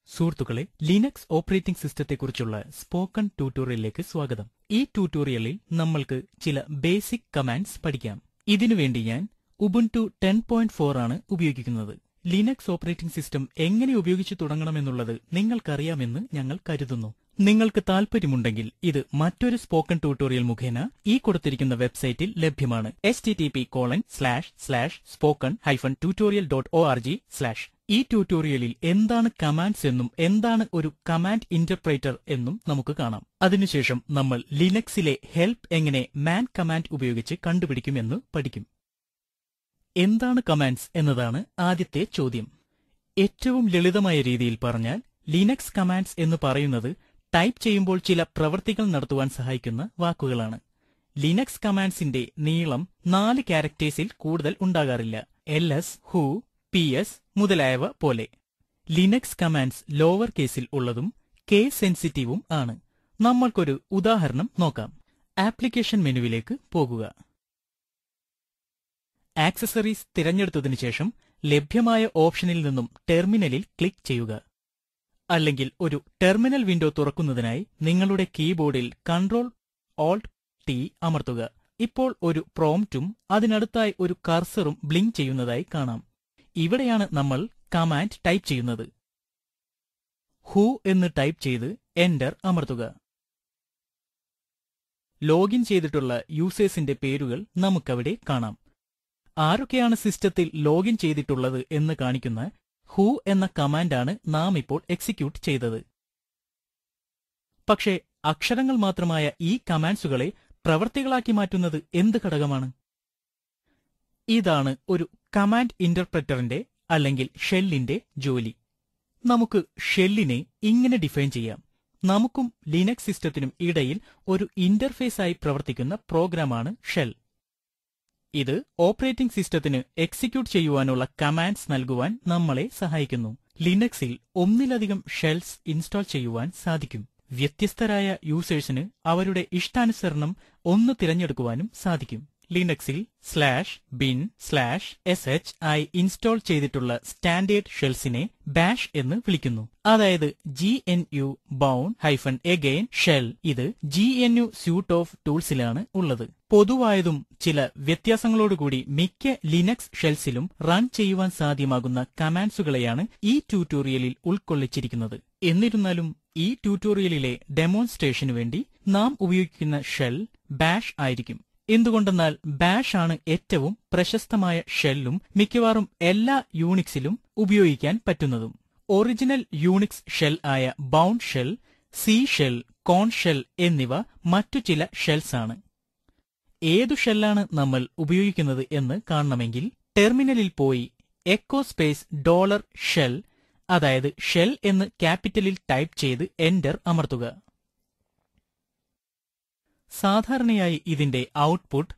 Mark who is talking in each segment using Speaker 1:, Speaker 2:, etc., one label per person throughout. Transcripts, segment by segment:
Speaker 1: സുഹൃത്തുക്കളെ, Linux operating സിസ്റ്റത്തെക്കുറിച്ചുള്ള spoken ട്യൂട്ടോറിയലിലേക്ക് സ്വാഗതം. ഈ ട്യൂട്ടോറിയലിൽ നമ്മൾക്ക് ചില ബേസിക് കമാൻഡ്സ് പഠിക്കാം. ഇതിനുവേണ്ടി ഞാൻ ഉബുന്റു 10.4 ആണ് ഉപയോഗിക്കുന്നത്. ലിനക്സ് ഓപ്പറേറ്റിംഗ് സിസ്റ്റം എങ്ങനെ ഉപയോഗിച്ചു തുടങ്ങണമെന്നുള്ളത് നിങ്ങൾക്കറിയാമെന്ന് ഞങ്ങൾ കരുതുന്നു. നിങ്ങൾക്ക് താല്പര്യമുണ്ടെങ്കിൽ ഇത് മറ്റൊരു സ്പോക്കൺ ട്യൂട്ടോറിയൽ മുഖേന ഈ കൊടുത്തിരിക്കുന്ന വെബ്സൈറ്റിൽ ലഭ്യമാണ്. http://spoken-tutorial.org/ ഈ ട്യൂട്ടോറിയലിൽ എന്താണ് കമാൻഡ്സ് എന്നും എന്താണ് ഒരു കമാൻഡ് ഇന്റർപ്രേറ്റർ എന്നും നമുക്ക് കാണാം. അതിനുശേഷം നമ്മൾ ലിനക്സിലെ ഹെൽപ്പ് എങ്ങനെ മാൻ കമാൻഡ് ഉപയോഗിച്ച് കണ്ടുപിടിക്കുമെന്ന് പഠിക്കും. എന്താണ് കമാൻഡ്സ് എന്നതാണ് ആദ്യത്തെ ചോദ്യം. ഏറ്റവും ലളിതമായ രീതിയിൽ പറഞ്ഞാൽ ലിനക്സ് കമാൻഡ്സ് എന്ന് പറയുന്നത് ടൈപ്പ് ചെയ്യുമ്പോൾ ചില പ്രവൃത്തികൾ നടത്തുവാൻ സഹായിക്കുന്ന വാക്കുകളാണ്. ലിനക്സ് കമാൻഡ്സിന്റെ നീളം 4 ക്യാരക്ടേഴ്സിൽ കൂടുതൽ ഉണ്ടാകാറില്ല. ls, who, ps മുതലായവ പോലെ. ലിനക്സ് കമാൻഡ്സ് ലോവർ കേസിൽ ഉള്ളതും കേസ് സെൻസിറ്റീവും ആണ്. നമ്മൾക്കൊരു ഉദാഹരണം നോക്കാം. ആപ്ലിക്കേഷൻ മെനുവിലേക്ക് പോകുക. ആക്സസറീസ് തിരഞ്ഞെടുത്തതിനു ശേഷം ലഭ്യമായ ഓപ്ഷനിൽ നിന്നും ടെർമിനലിൽ ക്ലിക്ക് ചെയ്യുക. അല്ലെങ്കിൽ ഒരു ടെർമിനൽ വിൻഡോ തുറക്കുന്നതിനായി നിങ്ങളുടെ കീബോർഡിൽ Ctrl-Alt-T അമർത്തുക. ഇപ്പോൾ ഒരു പ്രോംപ്റ്റും അതിനടുത്തായി ഒരു കർസറും ബ്ലിങ്ക് ചെയ്യുന്നതായി കാണാം. ഇവിടെയാണ് നമ്മൾ കമാൻഡ് ടൈപ്പ് ചെയ്യുന്നത്. ഹു എന്ന് ടൈപ്പ് ചെയ്ത് എന്റർ അമർത്തുക. ലോഗിൻ ചെയ്തിട്ടുള്ള യൂസേഴ്സിന്റെ പേരുകൾ നമുക്കവിടെ കാണാം. ആരൊക്കെയാണ് സിസ്റ്റത്തിൽ ലോഗിൻ ചെയ്തിട്ടുള്ളത് എന്ന് കാണിക്കുന്ന ഹു എന്ന കമാൻഡാണ് നാം ഇപ്പോൾ എക്സിക്യൂട്ട് ചെയ്തത്. പക്ഷേ അക്ഷരങ്ങൾ മാത്രമായ ഈ കമാൻഡ്സുകളെ പ്രവർത്തികളാക്കി മാറ്റുന്നത് എന്ത് ഘടകമാണ്? ഇതാണ് ഒരു കമാൻഡ് ഇന്റർപ്രറ്ററിന്റെ അല്ലെങ്കിൽ ഷെല്ലിന്റെ ജോലി. നമുക്ക് ഷെല്ലിനെ ഇങ്ങനെ ഡിഫൈൻ ചെയ്യാം. നമുക്കും ലിനക്സ് സിസ്റ്റത്തിനും ഇടയിൽ ഒരു ഇന്റർഫേസ് ആയി പ്രവർത്തിക്കുന്ന പ്രോഗ്രാമാണ് ഷെൽ. ഇത് ഓപ്പറേറ്റിംഗ് സിസ്റ്റത്തിന് എക്സിക്യൂട്ട് ചെയ്യുവാനുള്ള കമാൻഡ്സ് നൽകുവാൻ നമ്മളെ സഹായിക്കുന്നു. ലിനക്സിൽ ഒന്നിലധികം ഷെൽസ് ഇൻസ്റ്റാൾ ചെയ്യുവാൻ സാധിക്കും. വ്യത്യസ്തരായ യൂസേഴ്സിന് അവരുടെ ഇഷ്ടാനുസരണം ഒന്ന് തിരഞ്ഞെടുക്കുവാനും സാധിക്കും. ലിനക്സിൽ /bin/sh ആയി ഇൻസ്റ്റാൾ ചെയ്തിട്ടുള്ള സ്റ്റാൻഡേർഡ് ഷെൽസിനെ ബാഷ് എന്ന് വിളിക്കുന്നു. അതായത് GNU bourne-again ഷെൽ. ഇത് GNU സ്യൂട്ട് ഓഫ് ടൂൾസിലാണ് ഉള്ളത്. പൊതുവായതും ചില വ്യത്യാസങ്ങളോടുകൂടി മിക്ക ലിനക്സ് ഷെൽസിലും റൺ ചെയ്യുവാൻ സാധ്യമാകുന്ന കമാൻഡ്സുകളെയാണ് ഈ ട്യൂട്ടോറിയലിൽ ഉൾക്കൊള്ളിച്ചിരിക്കുന്നത്. എന്നിരുന്നാലും ഈ ട്യൂട്ടോറിയലിലെ ഡെമോൺസ്ട്രേഷനു വേണ്ടി നാം ഉപയോഗിക്കുന്ന ഷെൽ ബാഷ് ആയിരിക്കും. എന്തുകൊണ്ടെന്നാൽ ബാഷ് ആണ് ഏറ്റവും പ്രശസ്തമായ ഷെല്ലും മിക്കവാറും എല്ലാ യൂണിക്സിലും ഉപയോഗിക്കാൻ പറ്റുന്നതും. ഒറിജിനൽ യൂണിക്സ് ഷെൽ ആയ ബൗണ്ട് ഷെൽ, സി ഷെൽ, കോൺ ഷെൽ എന്നിവ മറ്റു ചില ഷെൽസ് ആണ്. ഏതു ഷെല്ലാണ് നമ്മൾ ഉപയോഗിക്കുന്നത് എന്ന് കാണണമെങ്കിൽ ടെർമിനലിൽ പോയി എക്കോ സ്പേസ് $ഷെൽ, അതായത് ഷെൽ എന്ന് ക്യാപിറ്റലിൽ ടൈപ്പ് ചെയ്ത് എന്റർ അമർത്തുക. സാധാരണയായി ഇതിന്റെ ഔട്ട്പുട്ട്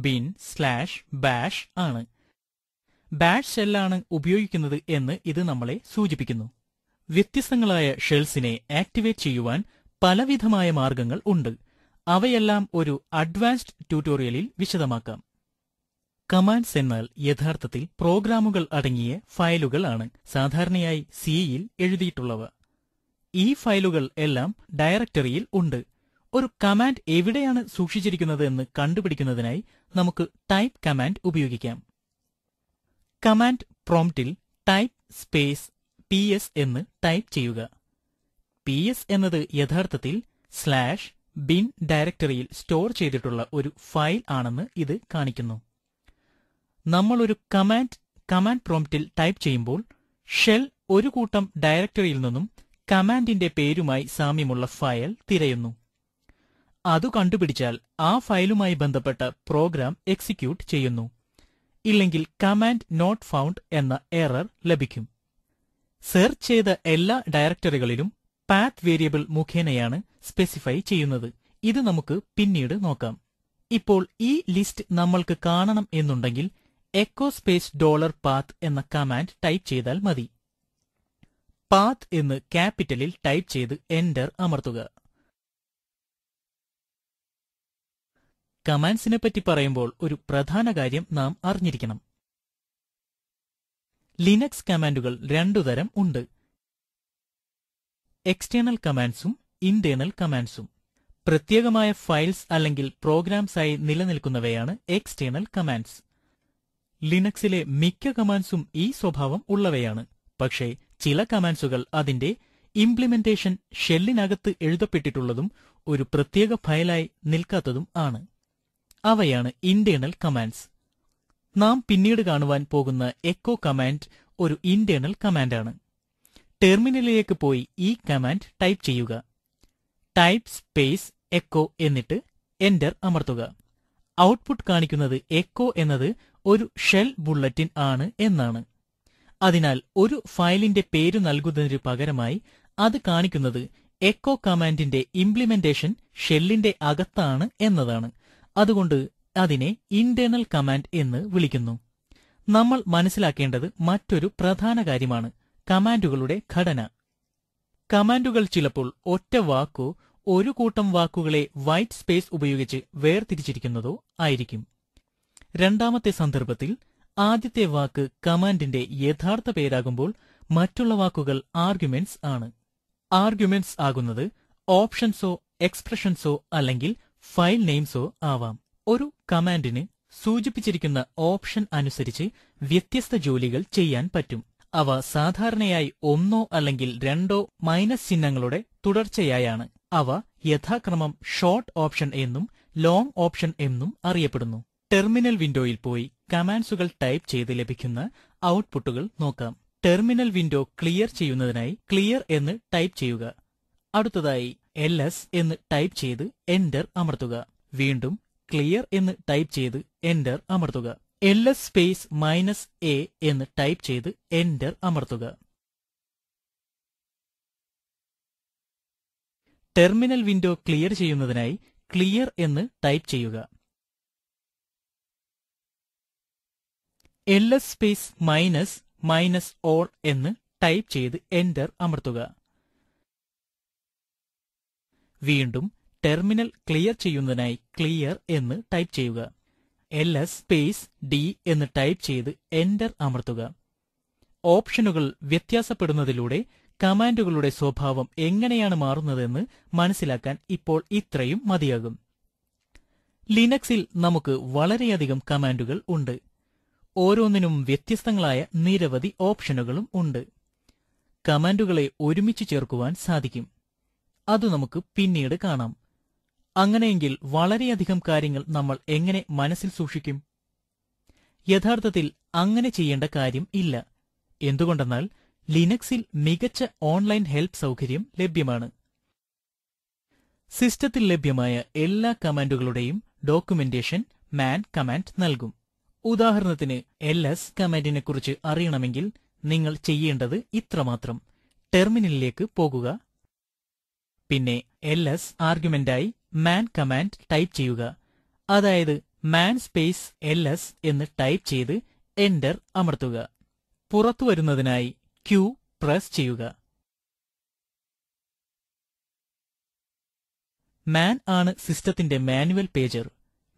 Speaker 1: /bin/bash ആണ്. ബാഷ് ഷെല്ലാണ് ഉപയോഗിക്കുന്നത് എന്ന് ഇത് നമ്മളെ സൂചിപ്പിക്കുന്നു. വ്യത്യസ്തങ്ങളായ ഷെൽസിനെ ആക്ടിവേറ്റ് ചെയ്യുവാൻ പലവിധമായ മാർഗങ്ങൾ ഉണ്ട്. അവയെല്ലാം ഒരു അഡ്വാൻസ്ഡ് ട്യൂട്ടോറിയലിൽ വിശദമാക്കാം. കമാൻഡ്സ് എന്നാൽ യഥാർത്ഥത്തിൽ പ്രോഗ്രാമുകൾ അടങ്ങിയ ഫയലുകൾ ആണ്, സാധാരണയായി സിയിൽ എഴുതിയിട്ടുള്ളവ. ഈ ഫയലുകൾ എല്ലാം ഡയറക്ടറിയിൽ ഉണ്ട്. ഒരു കമാൻഡ് എവിടെയാണ് സൂക്ഷിച്ചിരിക്കുന്നത് എന്ന് കണ്ടുപിടിക്കുന്നതിനായി നമുക്ക് ടൈപ്പ് കമാൻഡ് ഉപയോഗിക്കാം. കമാൻഡ് പ്രോംപ്റ്റിൽ ടൈപ്പ് സ്പേസ് ps എന്ന് ടൈപ്പ് ചെയ്യുക. ps എന്നത് യഥാർത്ഥത്തിൽ /bin ഡയറക്ടറിയിൽ സ്റ്റോർ ചെയ്തിട്ടുള്ള ഒരു ഫയൽ ആണെന്ന് ഇത് കാണിക്കുന്നു. നമ്മൾ ഒരു കമാൻഡ് പ്രോംപ്റ്റിൽ ടൈപ്പ് ചെയ്യുമ്പോൾ ഷെൽ ഒരു കൂട്ടം ഡയറക്ടറിയിൽ നിന്നും കമാൻഡിന്റെ പേരുമായി സാമ്യമുള്ള ഫയൽ തിരയുന്നു. അതു കണ്ടുപിടിച്ചാൽ ആ ഫയലുമായി ബന്ധപ്പെട്ട പ്രോഗ്രാം എക്സിക്യൂട്ട് ചെയ്യുന്നു. ഇല്ലെങ്കിൽ കമാൻഡ് നോട്ട് ഫൗണ്ട് എന്ന എറർ ലഭിക്കും. സെർച്ച് ചെയ്ത എല്ലാ ഡയറക്ടറികളിലും പാത്ത് വേരിയബിൾ മുഖേനയാണ് സ്പെസിഫൈ ചെയ്യുന്നത്. ഇത് നമുക്ക് പിന്നീട് നോക്കാം. ഇപ്പോൾ ഈ ലിസ്റ്റ് നമ്മൾക്ക് കാണണം എന്നുണ്ടെങ്കിൽ എക്കോ സ്പേസ് $path എന്ന കമാൻഡ് ടൈപ്പ് ചെയ്താൽ മതി. പാത്ത് എന്ന് ക്യാപിറ്റലിൽ ടൈപ്പ് ചെയ്ത് എന്റർ അമർത്തുക. കമാൻഡ്സിനെ പറ്റി പറയുമ്പോൾ ഒരു പ്രധാന കാര്യം നാം അറിഞ്ഞിരിക്കണം. ലിനക്സ് കമാൻഡുകൾ രണ്ടുതരം ഉണ്ട്. എക്സ്റ്റേണൽ കമാൻഡ്സും ഇന്റേണൽ കമാൻഡ്സും. പ്രത്യേകമായ ഫയൽസ് അല്ലെങ്കിൽ പ്രോഗ്രാംസായി നിലനിൽക്കുന്നവയാണ് എക്സ്റ്റേണൽ കമാൻഡ്സ്. ലിനക്സിലെ മിക്ക കമാൻഡ്സും ഈ സ്വഭാവം ഉള്ളവയാണ്. പക്ഷേ ചില കമാൻഡ്സുകൾ അതിന്റെ ഇംപ്ലിമെന്റേഷൻ ഷെല്ലിനകത്ത് എഴുതപ്പെട്ടിട്ടുള്ളതും ഒരു പ്രത്യേക ഫയലായി നിൽക്കാത്തതും ആണ്. അവയാണ് ഇന്റേണൽ കമാൻഡ്സ്. നാം പിന്നീട് കാണുവാൻ പോകുന്ന എക്കോ കമാൻഡ് ഒരു ഇന്റേണൽ കമാൻഡാണ്. ടെർമിനലിലേക്ക് പോയി ഈ കമാൻഡ് ടൈപ്പ് ചെയ്യുക. ടൈപ്പ് സ്പേസ് എക്കോ എന്നിട്ട് എന്റർ അമർത്തുക. ഔട്ട്പുട്ട് കാണിക്കുന്നത് എക്കോ എന്നത് ഒരു ഷെൽ ബുള്ളറ്റിൻ ആണ് എന്നാണ്. അതിനാൽ ഒരു ഫയലിന്റെ പേര് നൽകുന്നതിനു പകരമായി അത് കാണിക്കുന്നത് എക്കോ കമാൻഡിന്റെ ഇംപ്ലിമെന്റേഷൻ ഷെല്ലിന്റെ അകത്താണ് എന്നതാണ്. അതുകൊണ്ട് അതിനെ ഇന്റേണൽ കമാൻഡ് എന്ന് വിളിക്കുന്നു. നമ്മൾ മനസ്സിലാക്കേണ്ടത് മറ്റൊരു പ്രധാന കാര്യമാണ് കമാൻഡുകളുടെ ഘടന. കമാൻഡുകൾ ചിലപ്പോൾ ഒറ്റ വാക്കോ ഒരു കൂട്ടം വാക്കുകളെ വൈറ്റ് സ്പേസ് ഉപയോഗിച്ച് വേർതിരിച്ചിരിക്കുന്നതോ ആയിരിക്കും. രണ്ടാമത്തെ സന്ദർഭത്തിൽ ആദ്യത്തെ വാക്ക് കമാൻഡിന്റെ യഥാർത്ഥ പേരാകുമ്പോൾ മറ്റുള്ള വാക്കുകൾ ആർഗ്യുമെന്റ്സ് ആണ്. ആർഗ്യുമെന്റ്സ് ആകുന്നത് ഓപ്ഷൻസോ എക്സ്പ്രഷൻസോ അല്ലെങ്കിൽ ഫയൽ നെയിംസോ ആവാം. ഒരു കമാൻഡിന് സൂചിപ്പിച്ചിരിക്കുന്ന ഓപ്ഷൻ അനുസരിച്ച് വ്യത്യസ്ത ജോലികൾ ചെയ്യാൻ പറ്റും. അവ സാധാരണയായി ഒന്നോ അല്ലെങ്കിൽ രണ്ടോ മൈനസ് ചിഹ്നങ്ങളുടെ തുടർച്ചയായാണ്. അവ യഥാക്രമം ഷോർട്ട് ഓപ്ഷൻ എന്നും ലോങ് ഓപ്ഷൻ എന്നും അറിയപ്പെടുന്നു. ടെർമിനൽ വിൻഡോയിൽ പോയി കമാൻഡ്സുകൾ ടൈപ്പ് ചെയ്ത് ലഭിക്കുന്ന ഔട്ട്പുട്ടുകൾ നോക്കാം. ടെർമിനൽ വിൻഡോ ക്ലിയർ ചെയ്യുന്നതിനായി ക്ലിയർ എന്ന് ടൈപ്പ് ചെയ്യുക. അടുത്തതായി ls എന്ന് ടൈപ്പ് ചെയ്ത് എന്റർ അമർത്തുക. വീണ്ടും ക്ലിയർ എന്ന് ടൈപ്പ് ചെയ്ത് എന്റർ അമർത്തുക. ls സ്പേസ് -a എന്ന് ടൈപ്പ് ചെയ്ത് എന്റർ അമർത്തുക. ടെർമിനൽ വിൻഡോ ക്ലിയർ ചെയ്യുന്നതിനായി ക്ലിയർ എന്ന് ടൈപ്പ് ചെയ്യുക. ls സ്പേസ് -all എന്ന് ടൈപ്പ് ചെയ്ത് എന്റർ അമർത്തുക. വീണ്ടും ടെർമിനൽ ക്ലിയർ ചെയ്യുന്നതിനായി ക്ലിയർ എന്ന് ടൈപ്പ് ചെയ്യുക. ls സ്പേസ് d എന്ന് ടൈപ്പ് ചെയ്ത് എന്റർ അമർത്തുക. ഓപ്ഷനുകൾ വ്യത്യാസപ്പെടുന്നതിലൂടെ കമാൻഡുകളുടെ സ്വഭാവം എങ്ങനെയാണ് മാറുന്നതെന്ന് മനസ്സിലാക്കാൻ ഇപ്പോൾ ഇത്രയും മതിയാകും. ലിനക്സിൽ നമുക്ക് വളരെയധികം കമാൻഡുകൾ ഉണ്ട്. ഓരോന്നിനും വ്യത്യസ്തങ്ങളായ നിരവധി ഓപ്ഷനുകളും ഉണ്ട്. കമാൻഡുകളെ ഒരുമിച്ച് ചേർക്കുവാൻ സാധിക്കും. അത് നമുക്ക് പിന്നീട് കാണാം. അങ്ങനെയെങ്കിൽ വളരെയധികം കാര്യങ്ങൾ നമ്മൾ എങ്ങനെ മനസ്സിൽ സൂക്ഷിക്കും? യഥാർത്ഥത്തിൽ അങ്ങനെ ചെയ്യേണ്ട കാര്യം ഇല്ല. എന്തുകൊണ്ടെന്നാൽ ലിനക്സിൽ മികച്ച ഓൺലൈൻ ഹെൽപ്പ് സൗകര്യം ലഭ്യമാണ്. സിസ്റ്റത്തിൽ ലഭ്യമായ എല്ലാ കമാൻഡുകളുടെയും ഡോക്യുമെന്റേഷൻ മാൻ കമാൻഡ് നൽകും. ഉദാഹരണത്തിന് ls കമാൻഡിനെക്കുറിച്ച് അറിയണമെങ്കിൽ നിങ്ങൾ ചെയ്യേണ്ടത് ഇത്രമാത്രം. ടെർമിനലിലേക്ക് പോകുക. പിന്നെ ls ആർഗ്യുമെന്റായി മാൻ കമാൻഡ് ടൈപ്പ് ചെയ്യുക. അതായത് മാൻ സ്പേസ് ls എന്ന് ടൈപ്പ് ചെയ്ത് എന്റർ അമർത്തുക. പുറത്തു വരുന്നതിനായി Q പ്രസ് ചെയ്യുക. മാൻ ആണ് സിസ്റ്റത്തിന്റെ മാനുവൽ പേജർ.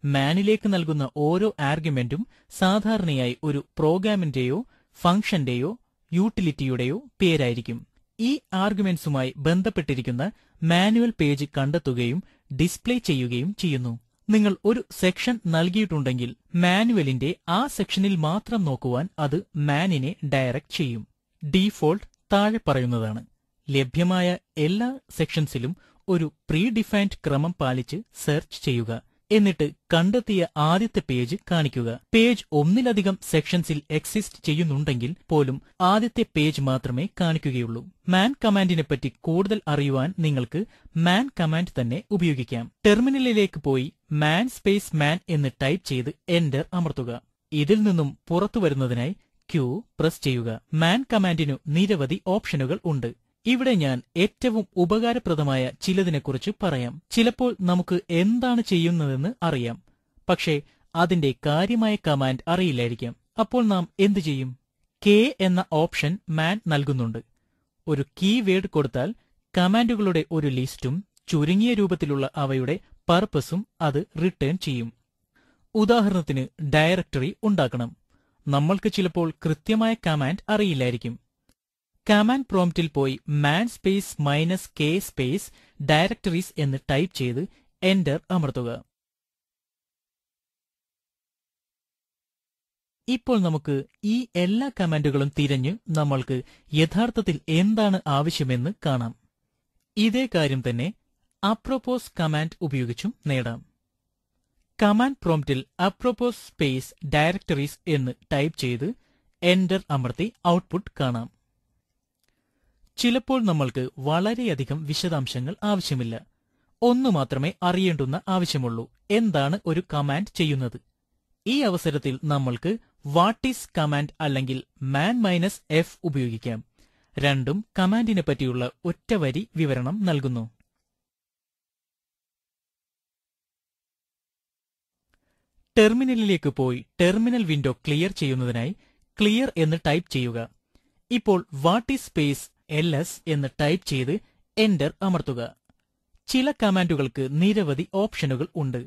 Speaker 1: മാനിലേക്ക് നൽകുന്ന ഓരോ ആർഗ്യുമെന്റും സാധാരണയായി ഒരു പ്രോഗ്രാമിന്റെയോ ഫംഗ്ഷന്റെയോ യൂട്ടിലിറ്റിയുടെയോ പേരായിരിക്കും. ഈ ആർഗ്യുമെന്റ്സുമായി ബന്ധപ്പെട്ടിരിക്കുന്ന മാനുവൽ പേജ് കണ്ടെത്തുകയും ഡിസ്പ്ലേ ചെയ്യുകയും ചെയ്യുന്നു. നിങ്ങൾ ഒരു സെക്ഷൻ നൽകിയിട്ടുണ്ടെങ്കിൽ മാനുവലിന്റെ ആ സെക്ഷനിൽ മാത്രം നോക്കുവാൻ അത് മാനിനെ ഡയറക്റ്റ് ചെയ്യും. ഡീഫോൾട്ട് താഴെ പറയുന്നതാണ്. ലഭ്യമായ എല്ലാ സെക്ഷൻസിലും ഒരു പ്രീ ഡിഫൈൻഡ് ക്രമം പാലിച്ച് സെർച്ച് ചെയ്യുക. എന്നിട്ട് കണ്ടെത്തിയ ആദ്യത്തെ പേജ് കാണിക്കുക. പേജ് ഒന്നിലധികം സെക്ഷൻസിൽ എക്സിസ്റ്റ് ചെയ്യുന്നുണ്ടെങ്കിൽ പോലും ആദ്യത്തെ പേജ് മാത്രമേ കാണിക്കുകയുള്ളൂ. മാൻ കമാൻഡിനെപ്പറ്റി കൂടുതൽ അറിയുവാൻ നിങ്ങൾക്ക് മാൻ കമാൻഡ് തന്നെ ഉപയോഗിക്കാം. ടെർമിനലിലേക്ക് പോയി മാൻ സ്പേസ് മാൻ എന്ന് ടൈപ്പ് ചെയ്ത് എന്റർ അമർത്തുക. ഇതിൽ നിന്നും പുറത്തു വരുന്നതിനായി Q പ്രസ് ചെയ്യുക. മാൻ കമാൻഡിനു നിരവധി ഓപ്ഷനുകൾ ഉണ്ട്. ഇവിടെ ഞാൻ ഏറ്റവും ഉപകാരപ്രദമായ ചിലതിനെക്കുറിച്ച് പറയാം. ചിലപ്പോൾ നമുക്ക് എന്താണ് ചെയ്യുന്നതെന്ന് അറിയാം, പക്ഷേ അതിന്റെ കാര്യമായ കമാൻഡ് അറിയില്ലായിരിക്കാം. അപ്പോൾ നാം എന്തു ചെയ്യും? K എന്ന ഓപ്ഷൻ മാൻ നൽകുന്നുണ്ട്. ഒരു കീവേഡ് കൊടുത്താൽ കമാൻഡുകളുടെ ഒരു ലിസ്റ്റും ചുരുങ്ങിയ രൂപത്തിലുള്ള അവയുടെ പർപ്പസും അത് റിട്ടേൺ ചെയ്യും. ഉദാഹരണത്തിന് ഡയറക്ടറി ഉണ്ടാക്കണം. നമ്മൾക്ക് ചിലപ്പോൾ കൃത്യമായ കമാൻഡ് അറിയില്ലായിരിക്കും. കമാൻഡ് പ്രോംപ്റ്റിൽ പോയി man space minus K space directories എന്ന് ടൈപ്പ് ചെയ്ത് എന്റർ അമർത്തുക. ഇപ്പോൾ നമുക്ക് ഈ എല്ലാ കമാൻഡുകളും തിരഞ്ഞ് നമ്മൾക്ക് യഥാർത്ഥത്തിൽ എന്താണ് ആവശ്യമെന്ന് കാണാം. ഇതേ കാര്യം തന്നെ അപ്രോപോസ് കമാൻഡ് ഉപയോഗിച്ചും നേടാം. കമാൻഡ് പ്രോംപ്റ്റിൽ അപ്രോപോസ് സ്പേസ് ഡയറക്ടറീസ് എന്ന് ടൈപ്പ് ചെയ്ത് എന്റർ അമർത്തി ഔട്ട്പുട്ട് കാണാം. ചിലപ്പോൾ നമ്മൾക്ക് വളരെയധികം വിശദാംശങ്ങൾ ആവശ്യമില്ല. ഒന്നു മാത്രമേ അറിയേണ്ടുന്ന ആവശ്യമുള്ളൂ: എന്താണ് ഒരു കമാൻഡ് ചെയ്യുന്നത്. ഈ അവസരത്തിൽ നമ്മൾക്ക് വാട്ട് ഈസ് കമാൻഡ് അല്ലെങ്കിൽ മാൻ മൈനസ് എഫ് ഉപയോഗിക്കാം. രണ്ടും കമാൻഡിനെ പറ്റിയുള്ള ഒറ്റവരി വിവരണം നൽകുന്നു. ടെർമിനലിലേക്ക് പോയി ടെർമിനൽ വിൻഡോ ക്ലിയർ ചെയ്യുന്നതിനായി ക്ലിയർ എന്ന് ടൈപ്പ് ചെയ്യുക. ഇപ്പോൾ വാട്ട് ഈസ് സ്പേസ് ls എന്ന് ടൈപ്പ് ചെയ്ത് എന്റർ അമർത്തുക. ചില കമാൻഡുകൾക്ക് നിരവധി ഓപ്ഷനുകൾ ഉണ്ട്.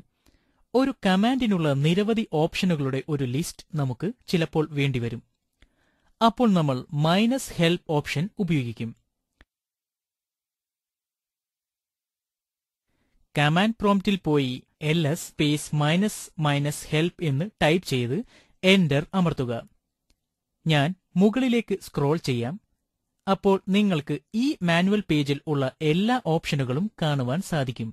Speaker 1: ഒരു കമാൻഡിനുള്ള നിരവധി ഓപ്ഷനുകളുടെ ഒരു ലിസ്റ്റ് നമുക്ക് ചിലപ്പോൾ വേണ്ടിവരും. അപ്പോൾ നമ്മൾ മൈനസ് ഹെൽപ്പ് ഓപ്ഷൻ ഉപയോഗിക്കും. കമാൻഡ് പ്രോംപ്റ്റിൽ പോയി ls space minus minus help എന്ന് ടൈപ്പ് ചെയ്ത് എന്റർ അമർത്തുക. ഞാൻ മുകളിലേക്ക് സ്ക്രോൾ ചെയ്യാം. അപ്പോൾ നിങ്ങൾക്ക് ഈ മാനുവൽ പേജിൽ ഉള്ള എല്ലാ ഓപ്ഷനുകളും കാണുവാൻ സാധിക്കും.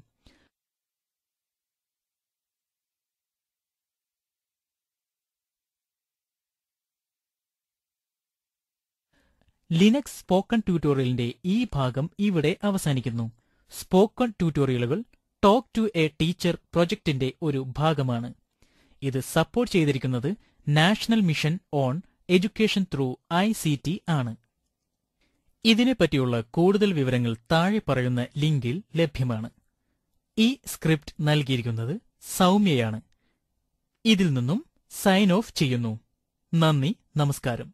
Speaker 1: ലിനക്സ് സ്പോക്കൺ ട്യൂട്ടോറിയലിന്റെ ഈ ഭാഗം ഇവിടെ അവസാനിക്കുന്നു. സ്പോക്കൺ ട്യൂട്ടോറിയലുകൾ ടോക്ക് ടു എ ടീച്ചർ പ്രൊജക്ടിന്റെ ഒരു ഭാഗമാണ്. ഇത് സപ്പോർട്ട് ചെയ്തിരിക്കുന്നത് national mission on education through ICT ആണ്. ഇതിനെപ്പറ്റിയുള്ള കൂടുതൽ വിവരങ്ങൾ താഴെ പറയുന്ന ലിങ്കിൽ ലഭ്യമാണ്. ഈ സ്ക്രിപ്റ്റ് നൽകിയിരിക്കുന്നത് സൗമ്യയാണ്. ഇതിൽ നിന്നും സൈൻ ഓഫ് ചെയ്യുന്നു. നന്ദി, നമസ്കാരം.